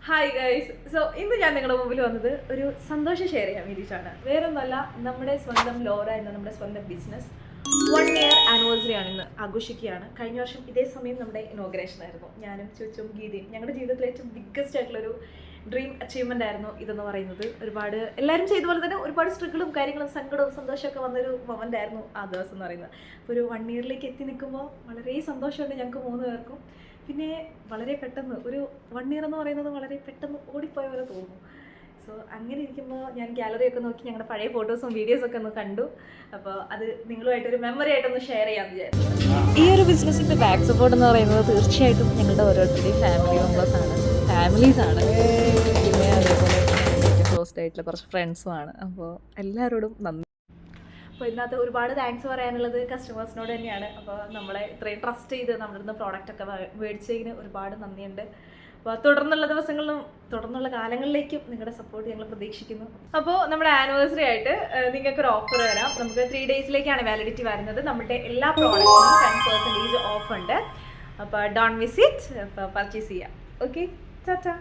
Hi guys. So ഇന്ന് ഞാൻ നിങ്ങളുടെ മുമ്പിൽ വന്നത് ഒരു സന്തോഷം ഷെയർ ചെയ്യാൻ വേണ്ടിയിട്ടാണ്. വേറൊന്നല്ല, നമ്മുടെ സ്വന്തം ലോറ എന്ന നമ്മുടെ സ്വന്തം ബിസിനസ് 1 year ആനിവേഴ്സറി ആണ് ഇന്ന് ആഘോഷിക്കുകയാണ്. കഴിഞ്ഞ വർഷം ഇതേ സമയം നമ്മുടെ ഇനോഗ്രേഷൻ ആയിരുന്നു. ഞാനും ചുച്ചും ഗീതയും ഞങ്ങളുടെ ജീവിതത്തിലെ ഏറ്റവും ബിഗ്ഗസ്റ്റ് ആയിട്ടുള്ളൊരു ഡ്രീം അച്ചീവ്മെൻ്റ് ആയിരുന്നു ഇതെന്ന് പറയുന്നത്. ഒരുപാട് എല്ലാവരും ചെയ്ത പോലെ തന്നെ ഒരുപാട് സ്ട്രഗിളും കാര്യങ്ങളും സങ്കടവും സന്തോഷമൊക്കെ വന്നൊരു മൊമെൻ്റ് ആയിരുന്നു ആ ദിവസം എന്ന് പറയുന്നത്. അപ്പോൾ ഒരു 1 yearലേക്ക് എത്തി നിൽക്കുമ്പോൾ വളരെ സന്തോഷമുണ്ട് ഞങ്ങൾക്ക് 3 പേർക്കും. പിന്നെ വളരെ പെട്ടെന്ന് ഒരു 1 year എന്ന് പറയുന്നത് വളരെ പെട്ടെന്ന് ഓടിപ്പോയ പോലെ തോന്നുന്നു. സോ അങ്ങനെ ഇരിക്കുമ്പോൾ ഞാൻ ഗാലറിയൊക്കെ നോക്കി ഞങ്ങളുടെ പഴയ ഫോട്ടോസും വീഡിയോസൊക്കെ ഒന്ന് കണ്ടു. അപ്പോൾ അത് നിങ്ങളുമായിട്ടൊരു മെമ്മറി ആയിട്ടൊന്ന് ഷെയർ ചെയ്യാമെന്ന് വിചാരിച്ചു. ഈ ഒരു ബിസിനസ്സിൻ്റെ ബാക്ക് സപ്പോർട്ട് എന്ന് പറയുന്നത് തീർച്ചയായിട്ടും ഞങ്ങളുടെ ഓരോരുത്തരുടെയും ഫാമിലി മെമ്പേഴ്സാണ്, ഫാമിലീസാണ്. പിന്നെ അതേപോലെ ഏറ്റവും ക്ലോസ്ഡ് ആയിട്ടുള്ള കുറച്ച് ഫ്രണ്ട്സുമാണ്. അപ്പോൾ എല്ലാവരോടും നന്ദി. അപ്പോൾ ഇതിനകത്ത് ഒരുപാട് താങ്ക്സ് പറയാനുള്ളത് കസ്റ്റമേഴ്സിനോട് തന്നെയാണ്. അപ്പോൾ നമ്മളെ ഇത്രയും ട്രസ്റ്റ് ചെയ്ത് നമ്മുടെ അടുത്ത് പ്രോഡക്റ്റൊക്കെ മേടിച്ചതിന് ഒരുപാട് നന്ദിയുണ്ട്. അപ്പോൾ തുടർന്നുള്ള ദിവസങ്ങളിലും തുടർന്നുള്ള കാലങ്ങളിലേക്കും നിങ്ങളുടെ സപ്പോർട്ട് ഞങ്ങൾ പ്രതീക്ഷിക്കുന്നു. അപ്പോൾ നമ്മുടെ ആനിവേഴ്സറി ആയിട്ട് നിങ്ങൾക്കൊരു ഓഫർ തരാം. നമുക്ക് 3 daysലേക്കാണ് വാലിഡിറ്റി വരുന്നത്. നമ്മുടെ എല്ലാ പ്രോഡക്റ്റിനും 10% ഓഫ് ഉണ്ട്. അപ്പോൾ ഡോണ്ട് മിസ് ഇറ്റ്. അപ്പോൾ പർച്ചേസ് ചെയ്യാം. ഓക്കെ, ടാറ്റാ.